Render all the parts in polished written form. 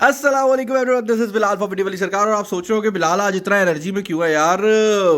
अस्सलाम वालेकुम everyone, this is Bilal for Wali Sarkar. और आप सोच रहे हो कि बिलाल आज इतना एनर्जी में क्यों है यार।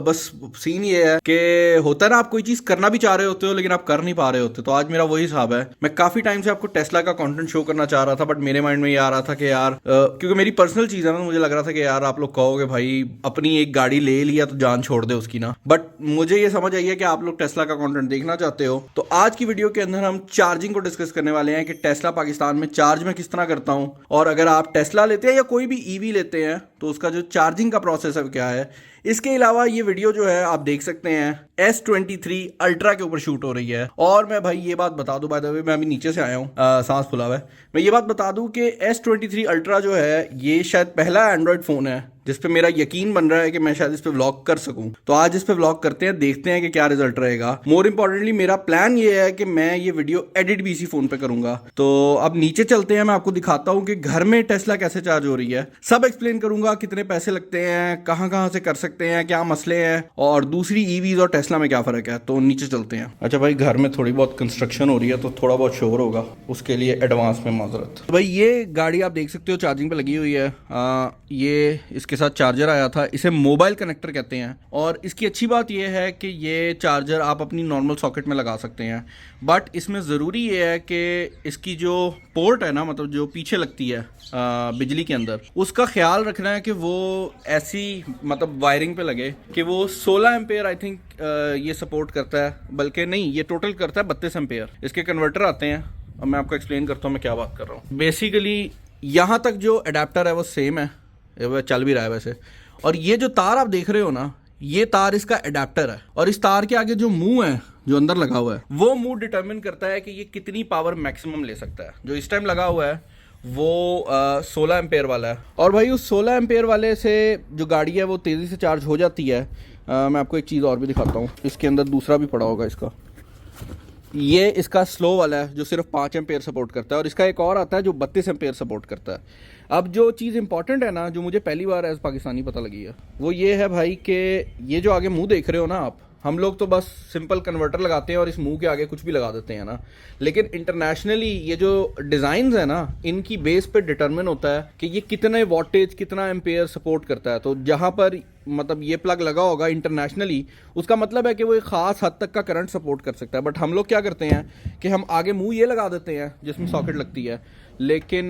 बस सीन ये है कि होता है ना, आप कोई चीज करना भी चाह रहे होते हो लेकिन आप कर नहीं पा रहे होते। तो आज मेरा वही हिसाब है। मैं काफी टाइम से आपको टेस्ला का कंटेंट शो करना चाह रहा था, बट मेरे माइंड में ये आ रहा था कि यार क्योंकि मेरी पर्सनल चीज है ना, मुझे लग रहा था कि यार आप लोग कहोगे भाई अपनी एक गाड़ी ले लिया तो जान छोड़ दे उसकी ना। बट मुझे ये समझ आई है कि आप लोग टेस्ला का कंटेंट देखना चाहते हो। तो आज की वीडियो के अंदर हम चार्जिंग को डिस्कस करने वाले हैं कि टेस्ला पाकिस्तान में चार्ज में किस तरह करता हूं, और अगर आप टेस्ला लेते हैं या कोई भी ईवी लेते हैं तो उसका जो चार्जिंग का प्रोसेस है क्या है। इसके अलावा ये वीडियो जो है आप देख सकते हैं S23 अल्ट्रा के ऊपर शूट हो रही है। और मैं भाई ये बात बता दूं, बाय द वे मैं अभी नीचे से आया हूँ, सांस फुला हुआ है। मैं ये बात बता दूं कि S23 अल्ट्रा जो है ये शायद पहला एंड्रॉयड फोन है जिस पे मेरा यकीन बन रहा है कि मैं शायद इस पे व्लॉग कर सकूं। तो आज इस पे व्लॉग करते हैं, देखते हैं कि क्या रिजल्ट रहेगा। मोर इंपॉर्टेंटली मेरा प्लान ये है कि मैं ये वीडियो एडिट भी इसी फोन पे करूंगा। तो अब नीचे चलते हैं, मैं आपको दिखाता हूं कि घर में टेस्ला कैसे चार्ज हो रही है। सब एक्सप्लेन करूंगा, कितने पैसे लगते हैं, कहां से कर सकते हैं, क्या मसले हैं, और दूसरी ईवीज और टेस्ला में क्या फर्क है। तो नीचे चलते हैं। अच्छा भाई, घर में थोड़ी बहुत कंस्ट्रक्शन हो रही है तो थोड़ा बहुत शोर होगा, उसके लिए एडवांस में माजरत। भाई ये गाड़ी आप देख सकते हो चार्जिंग पे लगी हुई है। ये इसके साथ चार्जर आया था, इसे मोबाइल कनेक्टर कहते हैं। और इसकी अच्छी बात यह है कि ये चार्जर आप अपनी नॉर्मल सॉकेट में लगा सकते हैं, बट इसमें ज़रूरी ये है कि इसकी जो पोर्ट है ना, मतलब जो पीछे लगती है बिजली के अंदर, उसका ख्याल रखना है कि वो ऐसी मतलब वायरिंग पे लगे कि वो 16 एम्पेयर आई थिंक ये सपोर्ट करता है, बल्कि नहीं, ये टोटल करता है 32 एम्पेयर। इसके कन्वर्टर आते हैं, अब मैं आपको एक्सप्लेन करता हूँ मैं क्या बात कर रहा हूँ। बेसिकली यहाँ तक जो अडेप्टर है वो सेम है, वह चल भी रहा है वैसे। और ये जो तार आप देख रहे हो ना, ये तार इसका अडेप्टर है। और इस तार के आगे जो मुंह है जो अंदर लगा हुआ है, वो मुंह डिटरमिन करता है कि ये कितनी पावर मैक्सिमम ले सकता है। जो इस टाइम लगा हुआ है वो 16 एम्पेयर वाला है। और भाई उस 16 एम्पेयर वाले से जो गाड़ी है वो तेज़ी से चार्ज हो जाती है। मैं आपको एक चीज़ और भी दिखाता हूँ, इसके अंदर दूसरा भी पड़ा होगा इसका। ये इसका स्लो वाला है जो सिर्फ 5 एम्पेयर सपोर्ट करता है, और इसका एक और आता है जो 32 एम्पेयर सपोर्ट करता है। अब जो चीज़ इंपॉर्टेंट है ना, जो मुझे पहली बार एज पाकिस्तानी पता लगी है, वो ये है भाई कि ये जो आगे मुंह देख रहे हो ना आप, हम लोग तो बस सिंपल कन्वर्टर लगाते हैं और इस मुंह के आगे कुछ भी लगा देते हैं ना। लेकिन इंटरनेशनली ये जो डिज़ाइंस है ना, इनकी बेस पे डिटरमिन होता है कि ये कितने वॉटेज, कितना एम्पेयर सपोर्ट करता है। तो जहाँ पर मतलब ये प्लग लगा होगा इंटरनेशनली, उसका मतलब है कि वो एक ख़ास हद तक का करंट सपोर्ट कर सकता है। बट हम लोग क्या करते हैं कि हम आगे मुंह ये लगा देते हैं जिसमें सॉकेट लगती है, लेकिन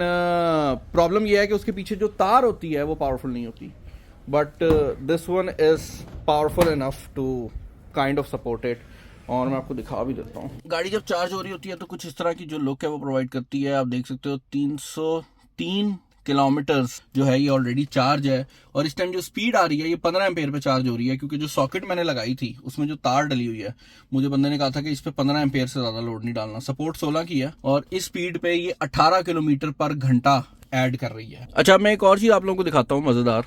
प्रॉब्लम ये है कि उसके पीछे जो तार होती है वो पावरफुल नहीं होती। But this one is powerful enough to kind of supported. और मैं आपको दिखा भी देता हूँ। गाड़ी जब चार्ज हो रही होती है तो कुछ इस तरह की जो लुक है वो प्रोवाइड करती है। आप देख सकते हो 303 किलोमीटर्स जो है ये ऑलरेडी चार्ज है। और इस टाइम जो स्पीड आ रही है ये 15 एम्पेयर पे चार्ज हो रही है, क्योंकि जो सॉकेट मैंने लगाई थी उसमें जो तार डली हुई है, मुझे बंदे ने कहा था कि इस पे 15 एम्पेयर से ज़्यादा लोड नहीं डालना। सपोर्ट 16 की है और इस स्पीड पे ये 18 किलोमीटर पर घंटा ऐड कर रही है। अच्छा, मैं एक और चीज़ आप लोगों को दिखाता हूँ मज़ेदार।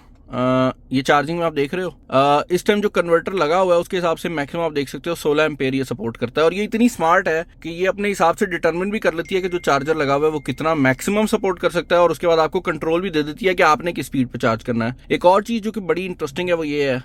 ये चार्जिंग में आप देख रहे हो, इस टाइम जो कन्वर्टर लगा हुआ है उसके हिसाब से मैक्सिमम आप देख सकते हो 16 एम्पेयर ये सपोर्ट करता है। और ये इतनी स्मार्ट है कि ये अपने हिसाब से डिटरमिन भी कर लेती है कि जो चार्जर लगा हुआ है वो कितना मैक्सिमम सपोर्ट कर सकता है, और उसके बाद आपको कंट्रोल भी दे देती है कि आपने किस स्पीड पे चार्ज करना है। एक और चीज़ जो कि बड़ी इंटरेस्टिंग है वो ये है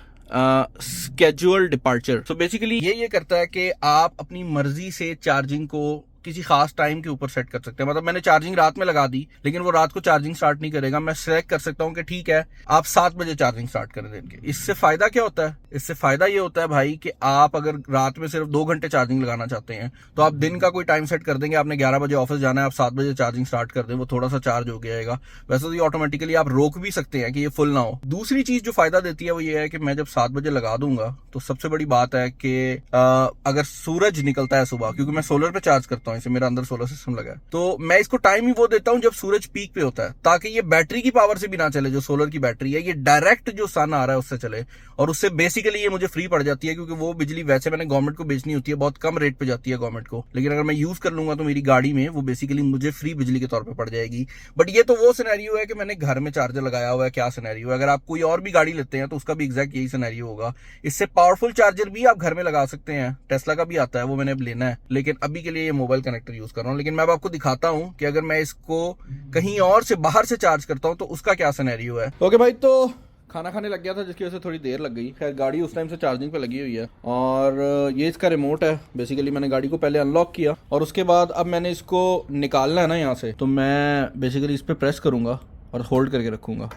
स्केड्यूल डिपार्चर। तो बेसिकली ये करता है कि आप अपनी मर्जी से चार्जिंग को किसी खास टाइम के ऊपर सेट कर सकते हैं। मतलब मैंने चार्जिंग रात में लगा दी, लेकिन वो रात को चार्जिंग स्टार्ट नहीं करेगा। मैं सेलेक्ट कर सकता हूँ कि ठीक है आप 7 बजे चार्जिंग स्टार्ट कर देंगे। इससे फायदा क्या होता है? इससे फायदा ये होता है भाई कि आप अगर रात में सिर्फ 2 घंटे चार्जिंग लगाना चाहते हैं तो आप दिन का कोई टाइम सेट कर देंगे। आपने 11 बजे ऑफिस जाना है, आप 7 बजे चार्जिंग स्टार्ट कर दें, वो थोड़ा सा चार्ज हो जाएगा। वैसे तो ये ऑटोमेटिकली आप रोक भी सकते हैं कि ये फुल ना हो। दूसरी चीज जो फायदा देती है वो ये है कि मैं जब 7 बजे लगा दूंगा तो सबसे बड़ी बात है कि अगर सूरज निकलता है सुबह, क्योंकि मैं सोलर पे चार्ज करता हूँ, इसे मेरा अंदर सोलर सिस्टम लगा है, तो मैं इसको टाइम ही वो देता हूं जब सूरज पीक पे होता है, ताकि ये बैटरी की पावर से भी ना चले। जो सोलर की बैटरी है ये डायरेक्ट जो सन आ रहा है उससे चले, और उससे बेसिकली ये मुझे फ्री पड़ जाती है, क्योंकि वो बिजली वैसे मैंने गवर्नमेंट को बेचनी होती है, बहुत कम रेट पे जाती है गवर्नमेंट को। लेकिन अगर मैं यूज कर लूंगा तो मेरी गाड़ी में वो बेसिकली मुझे फ्री बिजली के तौर पर पड़ जाएगी। बट ये तो वो सिनेरियो है कि मैंने घर में चार्जर लगाया हुआ है। क्या सिनेरियो है, अगर आप कोई और भी गाड़ी लेते हैं तो उसका भी एग्जैक्ट यही सिनेरियो होगा। इससे पावरफुल चार्जर भी आप घर में लगा सकते हैं। टेस्ला का भी आता है, वो मैंने अब लेना है, लेकिन अभी के लिए ये मोबाइल कनेक्टर यूज कर रहा हूँ। लेकिन मैं आपको दिखाता हूं कि अगर मैं इसको कहीं और से बाहर से चार्ज करता हूं तो उसका क्या सिनेरियो है। ओके भाई, तो खाना खाने लग गया था जिसकी वजह से थोड़ी देर लग गई। खैर गाड़ी उस टाइम से चार्जिंग पे लगी हुई है, और ये इसका रिमोट है। बेसिकली मैंने गाड़ी को पहले अनलॉक किया और उसके बाद अब मैंने इसको निकालना है ना यहाँ से, तो मैं बेसिकली इस पर प्रेस करूंगा और होल्ड करके रखूँगा,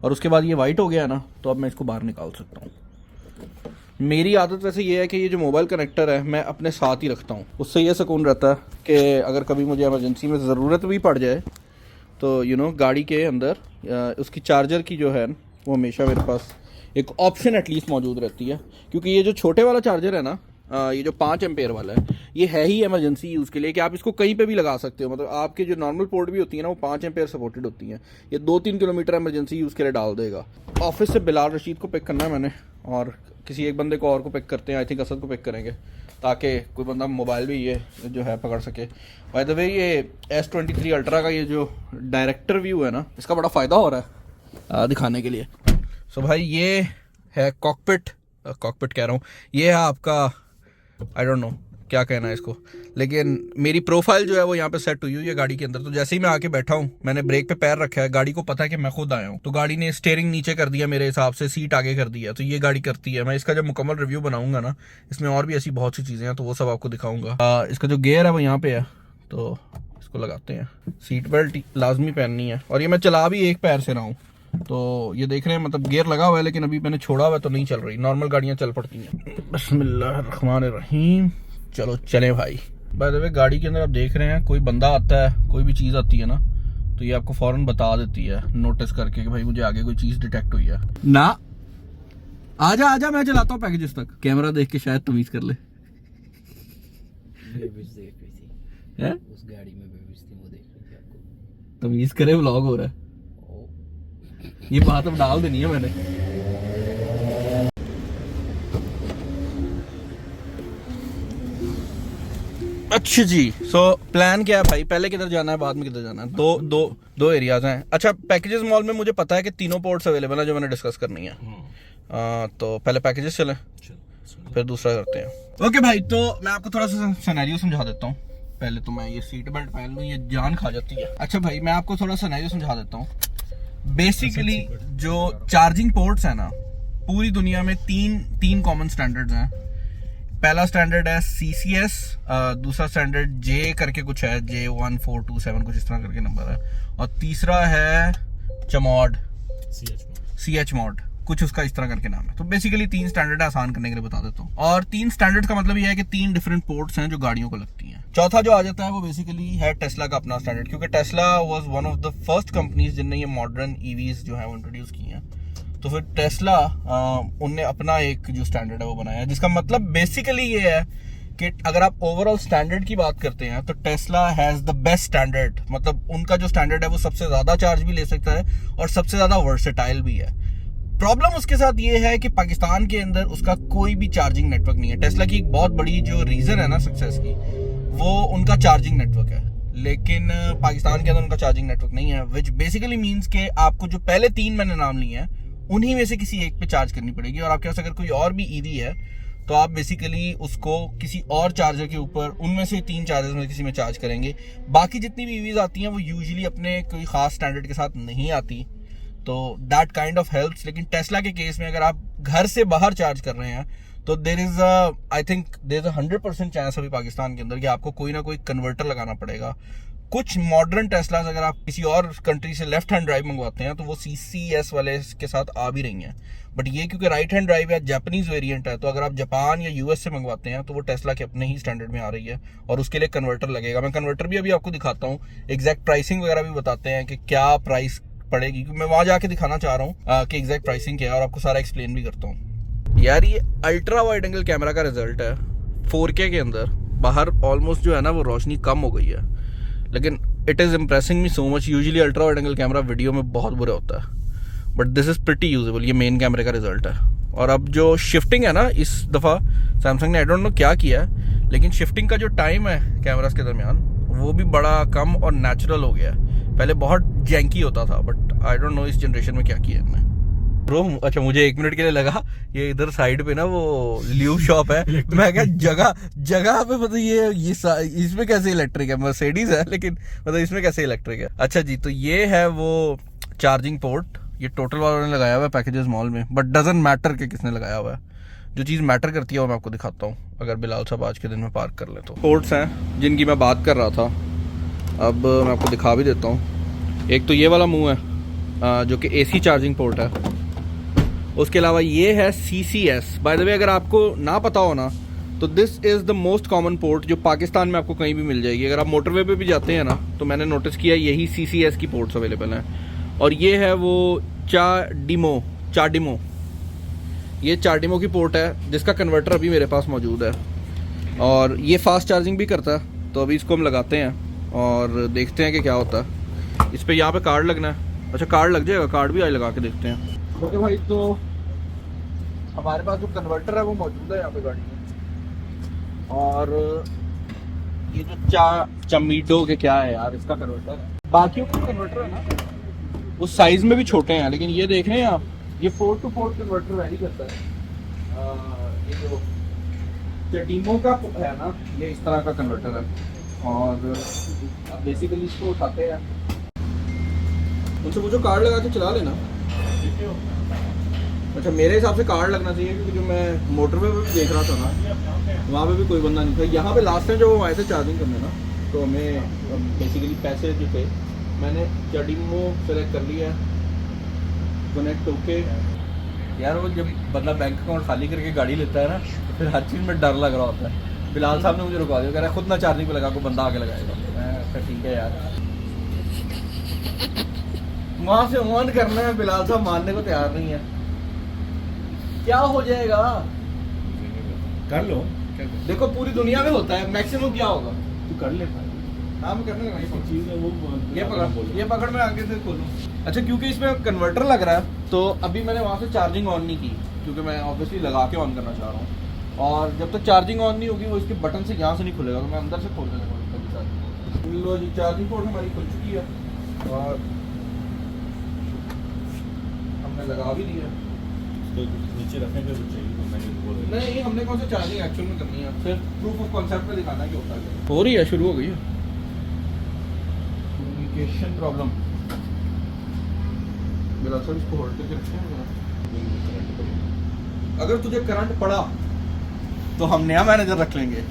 और उसके बाद ये वाइट हो गया ना, तो अब मैं इसको बाहर निकाल सकता हूँ। मेरी आदत वैसे ये है कि ये जो मोबाइल कनेक्टर है मैं अपने साथ ही रखता हूँ, उससे ये सुकून रहता है कि अगर कभी मुझे इमरजेंसी में ज़रूरत भी पड़ जाए तो गाड़ी के अंदर उसकी चार्जर की जो है वो हमेशा मेरे पास एक ऑप्शन एटलीस्ट मौजूद रहती है। क्योंकि ये जो छोटे वाला चार्जर है ना, ये जो 5 एम्पेयर वाला है, ये है ही इमरजेंसी यूज़ के लिए कि आप इसको कहीं पे भी लगा सकते हो। मतलब आपके जो नॉर्मल पोर्ट भी होती है ना, वो 5 एम्पेयर सपोर्टेड होती हैं। ये 2-3 किलोमीटर इमरजेंसी यूज़ के लिए डाल देगा। ऑफिस से बिलाल रशीद को पिक करना है मैंने, और किसी एक बंदे को और को पिक करते हैं, आई थिंक असद को पिक करेंगे, ताकि कोई बंदा मोबाइल भी ये जो है पकड़ सके। बाय द वे, ये S23 अल्ट्रा का ये जो डायरेक्टर व्यू है ना, इसका बड़ा फ़ायदा हो रहा है दिखाने के लिए। सो भाई ये है कॉकपिट कह रहा हूँ, ये है आपका, आई डोंट नो क्या कहना है इसको, लेकिन मेरी प्रोफाइल जो है वो यहाँ पे सेट हुई है गाड़ी के अंदर। तो जैसे ही मैं आके बैठा हूँ, मैंने ब्रेक पे पैर रखा है, गाड़ी को पता है कि मैं खुद आया हूँ, तो गाड़ी ने स्टीयरिंग नीचे कर दिया मेरे हिसाब से, सीट आगे कर दिया। तो ये गाड़ी करती है। मैं इसका जब मुकम्मल रिव्यू बनाऊंगा ना, इसमें और भी ऐसी बहुत सी चीज़ें हैं, तो वो सब आपको दिखाऊंगा। इसका जो गियर है वो यहाँ पे है, तो इसको लगाते हैं। सीट बेल्ट लाजमी पहननी है, और ये मैं चला भी एक पैर से रहा हूँ, तो ये देख रहे हैं, मतलब गियर लगा हुआ है, लेकिन अभी मैंने छोड़ा हुआ है तो नहीं चल रही। नॉर्मल गाड़ियाँ चल पड़ती हैं। बिस्मिल्लाहिर्रहमानिर्रहीम, चलो चले भाई। बाय द वे, गाड़ी के अंदर आप देख रहे हैं, कोई बंदा आता है, कोई भी चीज़ आती है ना, तो ये आपको फ़ौरन बता देती है नोटिस करके कि भाई मुझे आगे कोई चीज़ डिटेक्ट हुई है ना। आजा आजा, मैं चलाता हूँ पैकेजेस तक। कैमरा देख के शायद तमीज़ कर ले। है? उस गाड़ी में वो देख रही थी, आपको तमीज़ करे, व्लॉग हो रहा है। ये बात अब डाल देनी है मैंने। अच्छा जी, सो प्लान क्या है भाई? पहले किधर जाना है, बाद में किधर जाना है? दो एरियाज हैं। अच्छा, पैकेजेस मॉल में मुझे पता है कि तीनों पोर्ट्स अवेलेबल है जो मैंने डिस्कस करनी है। तो पहले पैकेजेस चलें, फिर दूसरा करते हैं। ओके भाई, तो मैं आपको थोड़ा सा सिनेरियो समझा देता हूँ। पहले तो मैं ये सीट बेल्ट पहन लूँ, ये जान खा जाती है। अच्छा भाई, मैं आपको थोड़ा सिनेरियो समझा देता हूँ। बेसिकली जो चार्जिंग पोर्ट्स है ना, पूरी दुनिया में तीन कॉमन स्टैंडर्ड्स हैं। पहला स्टैंडर्ड है CCS, दूसरा स्टैंडर्ड J करके कुछ है, J1427 कुछ इस तरह करके नंबर है, और तीसरा है चमॉड, CH मॉड, कुछ उसका इस तरह करके नाम है। तो बेसिकली 3 स्टैंडर्ड है, आसान करने के लिए बता देता हूँ। और 3 स्टैंडर्ड का मतलब ये है कि 3 डिफरेंट पोर्ट्स हैं जो गाड़ियों को लगती हैं। चौथा जो आ जाता है वो बेसिकली है टेस्ला का अपना स्टैंडर्ड, क्योंकि Tesla was one of the first companies जिनने ये मॉडर्न EVs जो है वो इंट्रोड्यूस की हैं। तो फिर टेस्ला उनने अपना एक जो स्टैंडर्ड है वो बनाया, जिसका मतलब बेसिकली ये है कि अगर आप ओवरऑल स्टैंडर्ड की बात करते हैं तो Tesla has the best standard. मतलब उनका जो स्टैंडर्ड है वो सबसे ज़्यादा चार्ज भी ले सकता है और सबसे ज़्यादा वर्सेटाइल भी है। प्रॉब्लम उसके साथ ये है कि पाकिस्तान के अंदर उसका कोई भी चार्जिंग नेटवर्क नहीं है। टेस्ला की एक बहुत बड़ी जो रीज़न है ना सक्सेस की, वो उनका चार्जिंग नेटवर्क है, लेकिन पाकिस्तान के अंदर उनका चार्जिंग नेटवर्क नहीं है, विच बेसिकली मीन्स के आपको जो पहले 3 मैंने नाम लिए हैं उन्हीं में से किसी एक पे चार्ज करनी पड़ेगी। और आपके पास अगर कोई और भी EV है तो आप बेसिकली उसको किसी और चार्जर के ऊपर उनमें से 3 चार्जर में किसी में चार्ज करेंगे। बाकी जितनी भी EVs आती हैं वो यूजुअली अपने कोई ख़ास स्टैंडर्ड के साथ नहीं आती, तो दैट काइंड ऑफ हेल्प्स। लेकिन टेस्ला के केस में अगर आप घर से बाहर चार्ज कर रहे हैं तो there is I think there is 100% chance अभी पाकिस्तान के अंदर कि आपको कोई ना कोई कन्वर्टर लगाना पड़ेगा। कुछ मॉडर्न टेस्लास अगर आप किसी और कंट्री से लेफ्ट हैंड ड्राइव मंगवाते हैं तो वो CCS वाले के साथ आ भी रही हैं, बट ये क्योंकि राइट हैंड ड्राइव है, जापानीज वेरिएंट है, तो अगर आप जापान या US से मंगवाते हैं तो वो टेस्ला के अपने ही स्टैंडर्ड में आ रही है और उसके लिए कन्वर्टर लगेगा। मैं कन्वर्टर भी अभी आपको दिखाता हूँ, एग्जैक्ट प्राइसिंग वगैरह भी बताते हैं कि क्या प्राइस पड़ेगी, क्योंकि मैं वहाँ जाके दिखाना चाह रहा हूँ कि एग्जैक्ट प्राइसिंग क्या है, और आपको सारा एक्सप्लेन भी करता हूँ। यार ये अल्ट्रा वाइड एंगल कैमरा का रिजल्ट है। 4K के अंदर बाहर ऑलमोस्ट जो है ना वो रोशनी कम हो गई है, लेकिन it is impressing me so much. Usually ultra wide angle camera video में बहुत बुरा होता है, but this is pretty usable. ये मेन कैमरे का रिजल्ट है। और अब जो शिफ्टिंग है ना, इस दफ़ा सैमसंग ने आई डोंट नो क्या किया है, लेकिन शिफ्टिंग का जो टाइम है कैमरास के दरमियान वो भी बड़ा कम और नेचुरल हो गया है। पहले बहुत जैंकी होता था, बट आई डोंट नो इस जनरेशन में क्या किया है इन्होंने। ब्रो, अच्छा मुझे 1 मिनट के लिए लगा ये इधर साइड पे ना वो ल्यूब शॉप है, मैं क्या जगह पे मतलब ये इसमें कैसे इलेक्ट्रिक है? मर्सिडीज है, लेकिन मतलब इसमें कैसे इलेक्ट्रिक है? अच्छा जी, तो ये है वो चार्जिंग पोर्ट। ये टोटल वालों ने लगाया हुआ है पैकेजेस मॉल में, बट डजंट मैटर कि किसने लगाया हुआ है। जो चीज़ मैटर करती है वो मैं आपको दिखाता हूँ, अगर बिलाल साहब आज के दिन में पार्क कर ले तो। पोर्ट्स हैं जिनकी मैं बात कर रहा था, अब मैं आपको दिखा भी देता हूँ। एक तो ये वाला मुंह है, जो कि AC चार्जिंग पोर्ट है। उसके अलावा ये है CCS। बाय द वे अगर आपको ना पता हो ना तो this is the most common port जो पाकिस्तान में आपको कहीं भी मिल जाएगी। अगर आप मोटरवे पे भी जाते हैं ना तो मैंने नोटिस किया यही CCS की पोर्ट्स अवेलेबल हैं। और ये है वो चाडिमो, ये चाडिमो की पोर्ट है जिसका कन्वर्टर अभी मेरे पास मौजूद है और ये फास्ट चार्जिंग भी करता है। तो अभी इसको हम लगाते हैं और देखते हैं कि क्या होता है। इस पर यहाँ पे कार्ड लगना है। अच्छा कार्ड लग जाएगा, कार्ड भी आज लगा के देखते हैं। ओके भाई, तो हमारे पास जो कन्वर्टर है वो मौजूद है यहाँ पे गाड़ी में। और ये जो चमीडो के क्या है यार इसका कन्वर्टर है, बाकियों के कन्वर्टर है ना वो साइज में भी छोटे हैं, लेकिन ये देख रहे हैं आप, ये 4 to 4 कन्वर्टर वैरी करता है। ये जो चटीमो का है ना ये इस तरह का कन्वर्टर है। और बेसिकली इसको उठाते हैं, उनसे पूछो कार्ड लगा के चला लेना। अच्छा मेरे हिसाब से कार्ड लगना चाहिए क्योंकि जो मैं मोटरवे पे भी देख रहा था ना वहाँ पे भी कोई बंदा नहीं था। यहाँ पे लास्ट टाइम जब वो आए थे चार्जिंग करने ना तो हमें बेसिकली पैसे जो थे मैंने चटीमो सेलेक्ट कर लिया, कनेक्ट होके। यार वो जब बंदा बैंक अकाउंट खाली करके गाड़ी लेता है ना तो फिर हर चीज़ में डर लग रहा होता है। बिलाल साहब ने मुझे रुका दिया, कह रहा है खुद ना चार्जिंग पे लगा को बंदा आके लगाएगा। मैं अच्छा ठीक है यार, वहाँ से ऑन करना है। बिलाल साहब मानने को तैयार नहीं है। क्या हो जाएगा कर लो। देखो पूरी दुनिया में होता है, मैक्सिमम क्या होगा तू कर ले। हाँ मैं करने लगा चीज़ है वो ये पकड़ मैं आगे से खोलूँ। अच्छा क्योंकि इसमें कन्वर्टर लग रहा है तो अभी मैंने वहाँ से चार्जिंग ऑन नहीं की क्योंकि मैं ऑब्वियसली लगा के ऑन करना चाह रहा हूँ। और जब तक चार्जिंग ऑन नहीं होगी वो इसके बटन से यहाँ से नहीं खुलेगा, तो मैं अंदर से खोलने लगा। लो जी चार्जिंग पोर्ट हमारी खुल चुकी है और हमने लगा भी दिया। तो नीचे रखेंगे तो चाहिए तो मैंने बोल नहीं हमने कौन सा चार्जिंग एक्चुअल में करनी है, सिर्फ प्रूफ ऑफ कॉन्सेप्ट पे दिखाना कि होता है। हो रही है, शुरू हो गई है। कम्युनिकेशन प्रॉब्लम मेरा सर इसको होल्ड करके रखते हैं। अगर तुझे करंट पड़ा तो हम नया मैनेजर रख लेंगे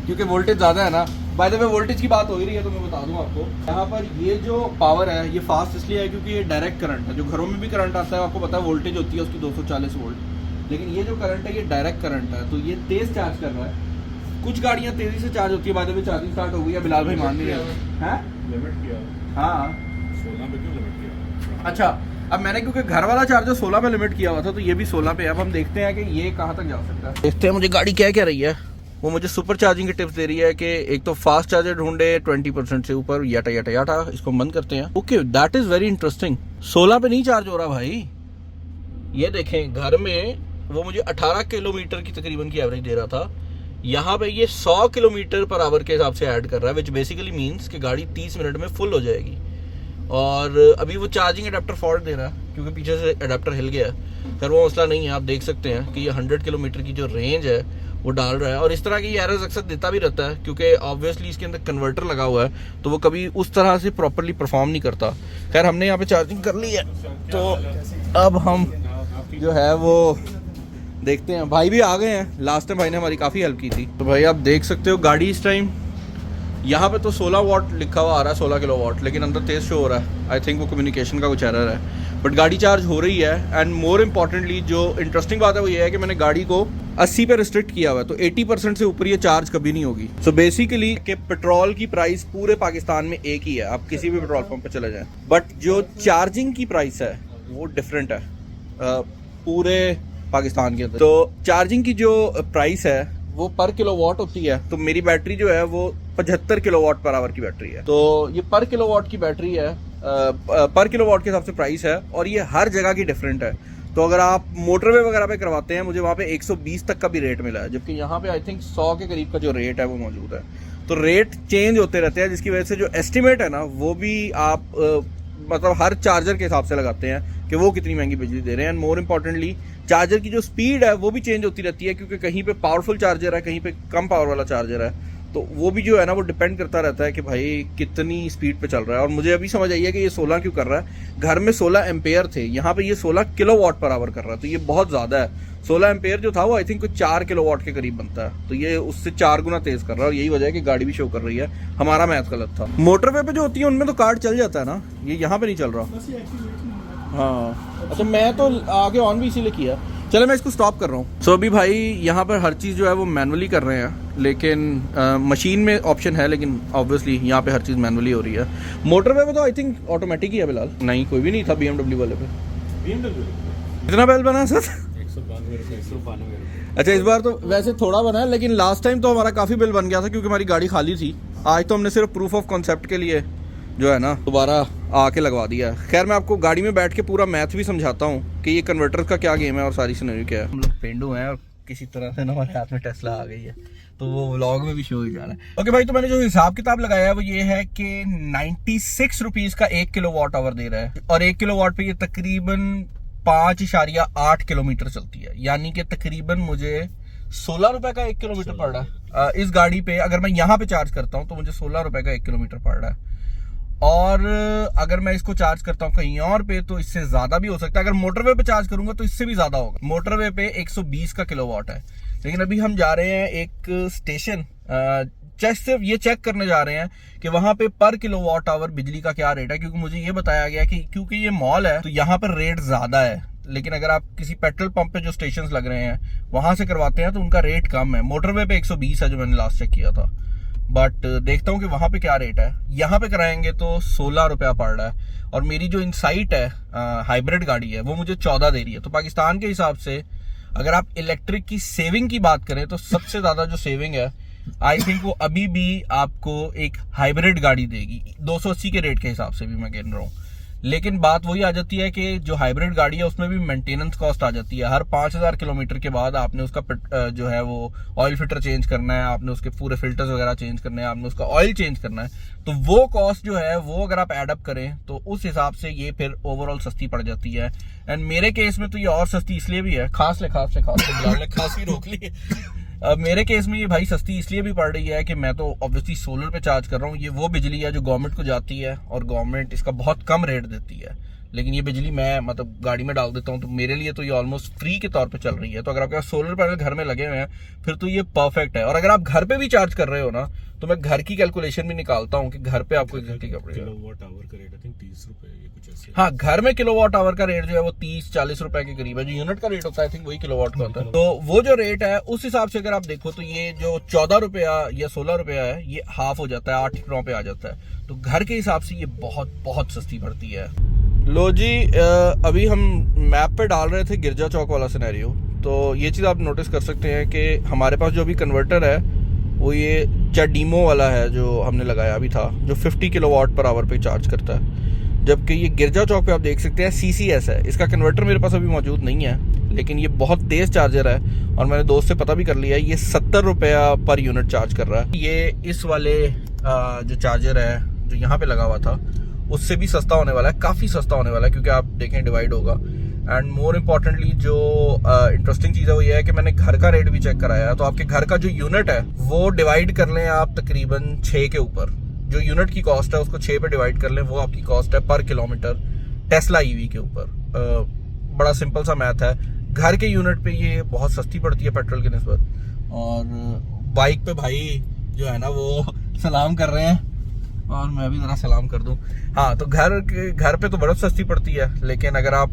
क्योंकि वोल्टेज ज़्यादा है ना। बाय द वे वोल्टेज की बात हो ही रही है तो मैं बता दूं आपको, यहाँ पर ये जो पावर है ये फास्ट इसलिए है क्योंकि ये डायरेक्ट करंट है। जो घरों में भी करंट आता है आपको पता है वोल्टेज होती है उसकी 240 वोल्ट, लेकिन ये जो करंट है ये डायरेक्ट करंट है तो ये तेज़ चार्ज कर रहा है। कुछ गाड़ियाँ तेज़ी से चार्ज होती है, by the way charging start हो गई है। बिलाल भाई मान नहीं रहे हैं लिमिट किया। हाँ 16 पे क्यों लिमिट किया? अच्छा अब मैंने क्योंकि घर वाला चार्जर 16 पे लिमिट किया हुआ था तो ये भी 16 पे है। अब हम देखते हैं कि ये कहाँ तक जा सकता है। देखते हैं मुझे गाड़ी क्या कह रही है। वो मुझे सुपर चार्जिंग की टिप्स दे रही है कि एक तो फास्ट चार्जर ढूंढे 20% से ऊपर, याटा याटा याटा। इसको बंद करते हैं। Okay that is very interesting. 16 पे नहीं चार्ज हो रहा भाई। ये देखें घर में वो मुझे 18 किलोमीटर की तकरीबन की एवरेज दे रहा था, यहाँ पे ये 100 किलोमीटर पर आवर के हिसाब से ऐड कर रहा है, विच बेसिकली मीन्स कि गाड़ी 30 मिनट में फुल हो जाएगी। और अभी वो चार्जिंग अडेप्टर फॉल्ट दे रहा है क्योंकि पीछे से अडेप्टर हिल गया है। खैर वो मसला नहीं है, आप देख सकते हैं कि ये 100 किलोमीटर की जो रेंज है वो डाल रहा है। और इस तरह की एरर्स अक्सर देता भी रहता है क्योंकि ऑब्वियसली इसके अंदर कन्वर्टर लगा हुआ है तो वो कभी उस तरह से प्रॉपरली परफॉर्म नहीं करता। खैर हमने यहाँ पे चार्जिंग कर ली है तो अब हम जो है वो देखते हैं। भाई भी आ गए हैं, लास्ट टाइम भाई ने हमारी काफ़ी हेल्प की थी। तो भाई आप देख सकते हो गाड़ी इस टाइम यहाँ पे तो 16 वाट लिखा हुआ आ रहा है, 16 किलो वाट, लेकिन अंदर तेज़ शो हो रहा है। आई थिंक वो कम्युनिकेशन का कुछ एरर है, बट गाड़ी चार्ज हो रही है। एंड मोर इम्पॉर्टेंटली जो इंटरेस्टिंग बात है वो ये है कि मैंने गाड़ी को 80 पे रिस्ट्रिक्ट किया हुआ है तो 80% से ऊपर ये चार्ज कभी नहीं होगी। सो बेसिकली कि पेट्रोल की प्राइस पूरे पाकिस्तान में एक ही है, आप किसी भी पेट्रोल पंप पे चले जाएं, बट जो चार्जिंग की प्राइस है वो डिफरेंट है पूरे पाकिस्तान के अंदर। तो चार्जिंग की जो प्राइस है वो पर किलोवाट होती है। तो मेरी बैटरी जो है वो 75 किलोवाट पर आवर की बैटरी है, तो ये पर किलोवाट की बैटरी है, पर किलोवाट के हिसाब से प्राइस है और ये हर जगह की डिफरेंट है। तो अगर आप मोटरवे वगैरह पे करवाते हैं, मुझे वहाँ पे 120 तक का भी रेट मिला है, जबकि यहाँ पे आई थिंक 100 के करीब का जो रेट है वो मौजूद है। तो रेट चेंज होते रहते हैं जिसकी वजह से जो एस्टिमेट है ना वो भी आप मतलब हर चार्जर के हिसाब से लगाते हैं कि वो कितनी महंगी बिजली दे रहे हैं। एंड मोर इम्पॉर्टेंटली चार्जर की जो स्पीड है वो भी चेंज होती रहती है क्योंकि कहीं पे पावरफुल चार्जर है, कहीं पे कम पावर वाला चार्जर है। तो वो भी जो है ना वो डिपेंड करता रहता है कि भाई कितनी स्पीड पे चल रहा है। और मुझे अभी समझ आई है कि ये 16 क्यों कर रहा है। घर में 16 एम्पेयर थे, यहाँ पे ये 16 किलोवाट पर आवर कर रहा है, तो ये बहुत ज़्यादा है। 16 एम्पेयर जो था वो आई थिंक कुछ 4 किलोवाट के करीब बनता है, तो ये उससे 4 गुना तेज कर रहा है। और यही वजह है कि गाड़ी भी शो कर रही है। हमारा मैथ गलत था। मोटरवे पे जो होती है उनमें तो कार्ड चल जाता है ना, ये यहाँ पे नहीं चल रहा। हाँ अच्छा, मैं तो आगे ऑन भी इसीलिए किया। चलो मैं इसको स्टॉप कर रहा हूँ। सो अभी भाई यहाँ पर हर चीज़ जो है वो मैनुअली कर रहे हैं, लेकिन मशीन में ऑप्शन है, लेकिन ऑब्वियसली यहाँ पे हर चीज़ मैनुअली हो रही है। मोटरवे पे तो आई थिंक ऑटोमेटिक ही है फिलहाल। नहीं, कोई भी नहीं था BMW वाले पे। BMW कितना बिल बना सर? 192 रुपये, 192 रुपये। अच्छा, इस बार तो वैसे थोड़ा बना है, लेकिन लास्ट टाइम तो हमारा काफ़ी बिल बन गया था क्योंकि हमारी गाड़ी खाली थी। आज तो हमने सिर्फ प्रूफ ऑफ कॉन्सेप्ट के लिए जो है ना दोबारा आके लगवा दिया है। खैर मैं आपको गाड़ी में बैठ के पूरा मैथ भी समझाता हूँ कि ये कन्वर्टर का क्या गेम है और सारी सिनेरियो क्या है। हम लोग पेंडू हैं और किसी तरह से ना हमारे हाथ में टेस्ला आ गई है, तो वो व्लॉग में भी शो ही जा रहा है। ओके भाई, तो मैंने जो हिसाब किताब लगाया है वो ये है कि 96 रुपीज़ का 1 किलोवाट आवर दे रहा है, और 1 किलोवाट पे ये तकरीबन 5.8 किलोमीटर चलती है। यानी कि तकरीबन मुझे 16 रुपए का 1 किलोमीटर पड़ रहा है। इस गाड़ी पे अगर मैं यहाँ पे चार्ज करता हूँ तो मुझे 16 रुपए का 1 किलोमीटर पड़ रहा है। और अगर मैं इसको चार्ज करता हूँ कहीं और पे तो इससे ज्यादा भी हो सकता है। अगर मोटरवे पे चार्ज करूंगा तो इससे भी ज्यादा होगा। मोटरवे पे 120 का किलोवाट है, लेकिन अभी हम जा रहे हैं एक स्टेशन, सिर्फ ये चेक करने जा रहे हैं कि वहां पे पर किलोवाट आवर बिजली का क्या रेट है, क्योंकि मुझे ये बताया गया कि क्योंकि ये मॉल है तो यहाँ पर रेट ज्यादा है। लेकिन अगर आप किसी पेट्रोल पंप पे जो स्टेशंस लग रहे हैं वहां से करवाते हैं तो उनका रेट कम है। मोटरवे पे 120 है जो मैंने लास्ट चेक किया था, बट देखता हूँ कि वहां पे क्या रेट है। यहाँ पे कराएंगे तो 16 रुपया पड़ रहा है, और मेरी जो इनसाइट है हाइब्रिड गाड़ी है वो मुझे 14 दे रही है। तो पाकिस्तान के हिसाब से अगर आप इलेक्ट्रिक की सेविंग की बात करें तो सबसे ज्यादा जो सेविंग है आई थिंक वो अभी भी आपको एक हाइब्रिड गाड़ी देगी, 280 के रेट के हिसाब से भी मैं गिन रहा हूँ। लेकिन बात वही आ जाती है कि जो हाइब्रिड गाड़ी है उसमें भी मेंटेनेंस कॉस्ट आ जाती है। हर 5000 किलोमीटर के बाद आपने उसका जो है वो ऑयल फिल्टर चेंज करना है, आपने उसके पूरे फिल्टर्स वगैरह चेंज करने हैं, आपने उसका ऑयल चेंज करना है। तो वो कॉस्ट जो है वो अगर आप एडअप करें तो उस हिसाब से ये फिर ओवरऑल सस्ती पड़ जाती है। एंड मेरे केस में तो ये और सस्ती इसलिए भी है, खास ले खास भी रोक ली। अब मेरे केस में ये भाई सस्ती इसलिए भी पड़ रही है कि मैं तो ऑब्वियसली सोलर पे चार्ज कर रहा हूँ। ये वो बिजली है जो गवर्नमेंट को जाती है और गवर्नमेंट इसका बहुत कम रेट देती है, लेकिन ये बिजली मैं मतलब गाड़ी में डाल देता हूँ तो मेरे लिए तो ये ऑलमोस्ट फ्री के तौर पे चल रही है। तो अगर आपके पास सोलर पैनल घर में लगे हुए हैं फिर तो ये परफेक्ट है। और अगर आप घर पे भी चार्ज कर रहे हो ना तो मैं घर की कैलकुलेशन भी निकालता हूँ कि घर पे आपको एग्जैक्टली क्या पड़ेगा। किलोवाट आवर का रेट आई थिंक 30 रुपए ये कुछ ऐसे। हाँ, घर में किलोवाट आवर का रेट जो है वो 30-40 रुपए के करीब है। जो यूनिट का रेट होता है आई थिंक वही किलोवाट का होता है। तो वो जो रेट है उस हिसाब से अगर आप देखो तो ये जो 14 रुपया या 16 रुपया है ये हाफ हो जाता है, 8 पे आ जाता है। तो घर के हिसाब से ये बहुत बहुत सस्ती पड़ती है। लो जी, अभी हम मैप पे डाल रहे थे गिरजा चौक वाला सिनेरियो। तो ये चीज़ आप नोटिस कर सकते हैं कि हमारे पास जो अभी कन्वर्टर है वो ये चाडीमो वाला है जो हमने लगाया अभी था, जो 50 किलोवाट पर आवर पे चार्ज करता है। जबकि ये गिरजा चौक पे आप देख सकते हैं CCS है। इसका कन्वर्टर मेरे पास अभी मौजूद नहीं है, लेकिन ये बहुत तेज़ चार्जर है और मैंने दोस्त से पता भी कर लिया है। ये 70 रुपया पर यूनिट चार्ज कर रहा है। ये इस वाले जो चार्जर है जो यहाँ पे लगा हुआ था उससे भी सस्ता होने वाला है, काफ़ी सस्ता होने वाला है, क्योंकि आप देखें डिवाइड होगा। एंड मोर इम्पॉर्टेंटली जो इंटरेस्टिंग चीज़ है वो ये है कि मैंने घर का रेट भी चेक कराया है। तो आपके घर का जो यूनिट है वो डिवाइड कर लें आप तकरीबन 6 के ऊपर, जो यूनिट की कॉस्ट है उसको 6 पे डिवाइड कर लें, वो आपकी कॉस्ट है पर किलोमीटर टेस्ला EV के ऊपर। बड़ा सिंपल सा मैथ है। घर के यूनिट पे ये बहुत सस्ती पड़ती है पेट्रोल की निस्बत। और बाइक पे भाई जो है ना वो सलाम कर रहे हैं और मैं भी जरा सलाम कर दूं। हाँ, तो घर पे तो बहुत सस्ती पड़ती है, लेकिन अगर आप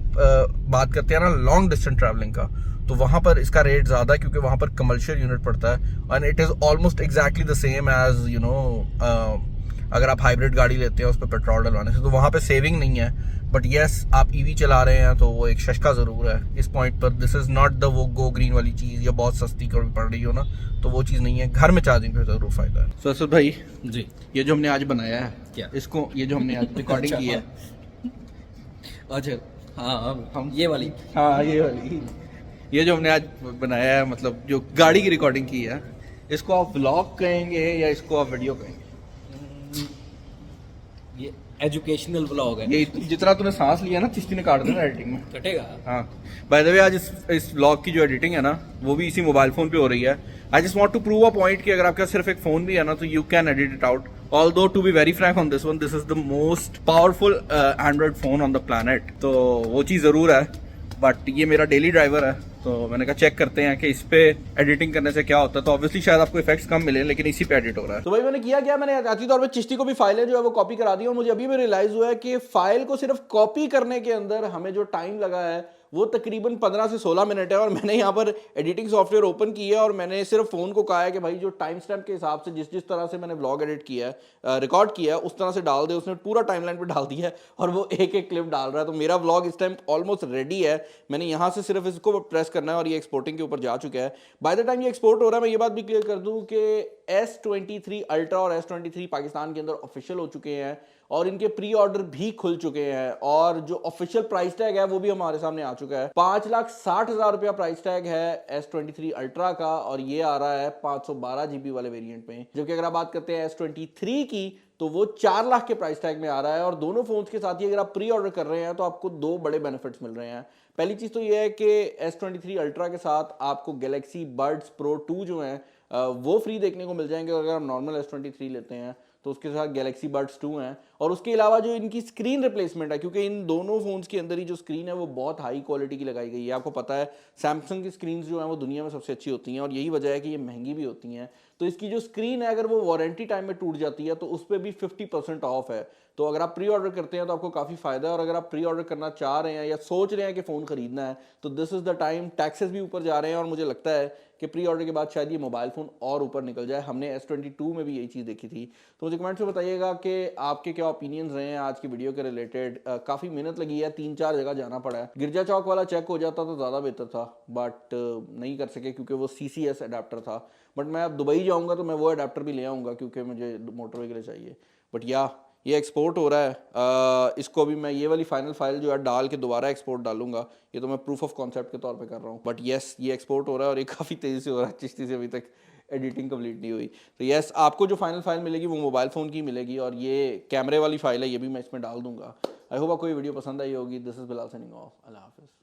बात करते हैं ना लॉन्ग डिस्टेंस ट्रैवलिंग का तो वहां पर इसका रेट ज्यादा है, क्योंकि वहां पर कमर्शियल यूनिट पड़ता है and it is almost exactly the same as you know अगर आप हाइब्रिड गाड़ी लेते हैं उस पर पेट्रोल डलवाने से, तो वहां पे सेविंग नहीं है। बट येस, आप EV चला रहे हैं तो वो एक शशका जरूर है इस पॉइंट पर। दिस इज नॉट द वो गो ग्रीन वाली चीज या बहुत सस्ती कभी पड़ रही हो ना, तो वो चीज़ नहीं है। घर में चार्जिंग का जरूर फायदा है। सरसद भाई जी, ये जो हमने आज बनाया है क्या इसको, ये जो हमने आज रिकॉर्डिंग की है, अच्छा हाँ हम ये वाली, हाँ ये वाली, ये जो हमने आज बनाया है मतलब जो गाड़ी की रिकॉर्डिंग की है, इसको आप व्लॉग कहेंगे या इसको आप वीडियो कहेंगे? ये एजुकेशनल व्लॉग है। ये जितना तूने सांस लिया ना चिश्ती ने काट देना एडिटिंग में। कटेगा। हाँ बाय द वे आज इस व्लॉग की जो एडिटिंग है ना वो भी इसी मोबाइल फोन पे हो रही है। I just want to prove a point कि अगर आपके पास सिर्फ एक फोन भी है ना तो you can edit it out. Although to be very frank on this one, this is the most powerful Android phone on the planet. तो वो चीज़ ज़रूर है, बट ये मेरा डेली ड्राइवर है तो मैंने कहा चेक करते हैं कि इस पे एडिटिंग करने से क्या होता है। तो ऑब्वियसली शायद आपको इफेक्ट्स कम मिले लेकिन इसी पे एडिट हो रहा है। तो भाई मैंने किया क्या, मैंने आती तौर पे चिश्ती को भी फाइलें जो है वो कॉपी करा दी और मुझे अभी भी रियलाइज हुआ है कि फाइल को सिर्फ कॉपी करने के अंदर हमें जो टाइम लगा है वो तकरीबन 15 से 16 मिनट है। और मैंने यहाँ पर एडिटिंग सॉफ्टवेयर ओपन किया है और मैंने सिर्फ फ़ोन को कहा है कि भाई जो टाइम स्टैम्प के हिसाब से जिस तरह से मैंने व्लॉग एडिट किया है, रिकॉर्ड किया है, उस तरह से डाल दे। उसने पूरा टाइमलाइन पे डाल दिया है और वो एक एक क्लिप डाल रहा है। तो मेरा व्लॉग इस टाइम ऑलमोस्ट रेडी है। मैंने यहाँ से सिर्फ इसको प्रेस करना है और ये एक्सपोर्टिंग के ऊपर जा चुका है। बाय द टाइम ये एक्सपोर्ट हो रहा है, मैं ये बात भी क्लियर कर दूँ कि S23 अल्ट्रा और S23 पाकिस्तान के अंदर ऑफिशियल हो चुके हैं और इनके प्री ऑर्डर भी खुल चुके हैं और जो ऑफिशियल प्राइस टैग है वो भी हमारे सामने आ चुका है। 5,60,000 रुपया प्राइस टैग है S23 अल्ट्रा का और ये आ रहा है 512 GB वाले वेरिएंट में। जबकि अगर आप बात करते हैं S23 की तो वो 4 लाख के प्राइस टैग में आ रहा है। और दोनों फोन्स के साथ ही अगर आप प्री ऑर्डर कर रहे हैं तो आपको दो बड़े बेनिफिट्स मिल रहे हैं। पहली चीज़ तो ये है कि S23 अल्ट्रा के साथ आपको गैलेक्सी बड्स Pro 2 जो हैं वो फ्री देखने को मिल जाएंगे अगर आप नॉर्मल S23 लेते हैं तो उसके साथ गैलेक्सी बड्स 2 हैं। और उसके अलावा जो इनकी स्क्रीन रिप्लेसमेंट है, क्योंकि इन दोनों फोन्स के अंदर ही जो स्क्रीन है वो बहुत हाई क्वालिटी की लगाई गई है। आपको पता है सैमसंग की स्क्रीन जो है वो दुनिया में सबसे अच्छी होती हैं और यही वजह है कि ये महंगी भी होती हैं। तो इसकी जो स्क्रीन है अगर वो वारंटी टाइम में टूट जाती है तो उस पर भी 50% ऑफ है। तो अगर आप प्री ऑर्डर करते हैं तो आपको काफ़ी फ़ायदा है। और अगर आप प्री ऑर्डर करना चाह रहे हैं या सोच रहे हैं कि फ़ोन ख़रीदना है तो this is the time. Taxes भी ऊपर जा रहे हैं और मुझे लगता है कि प्री ऑर्डर के बाद शायद ये मोबाइल फ़ोन और ऊपर निकल जाए। हमने S22 में भी यही चीज़ देखी थी। तो मुझे कमेंट्स में बताइएगा कि आपके क्या ओपिनियंस रहे हैं आज की वीडियो के रिलेटेड। काफ़ी मेहनत लगी है, 3-4 जगह जाना पड़ा है। गिरजा चौक वाला चेक हो जाता तो ज़्यादा बेहतर था, बट नहीं कर सके क्योंकि वो CCS अडेप्टर था। बट मैं अब दुबई जाऊँगा तो मैं वो अडेप्टर भी ले आऊँगा क्योंकि मुझे मोटरवे के लिए चाहिए। बट ये एक्सपोर्ट हो रहा है। इसको अभी मैं ये वाली फाइनल फाइल जो है डाल के दोबारा एक्सपोर्ट डालूंगा। ये तो मैं प्रूफ ऑफ कॉन्सेप्ट के तौर पे कर रहा हूँ। बट यस ये एक्सपोर्ट हो रहा है और ये काफ़ी तेज़ी से हो रहा है। चिश्ती से अभी तक एडिटिंग कंप्लीट नहीं हुई। तो यस आपको जो फाइनल फाइल मिलेगी वो मोबाइल फ़ोन की मिलेगी और ये कैमरे वाली फाइल है, ये भी मैं इसमें डाल दूंगा। आई होप आपको ये वीडियो पसंद आई होगी। This is Bilal signing off. अल्लाह हाफिज़।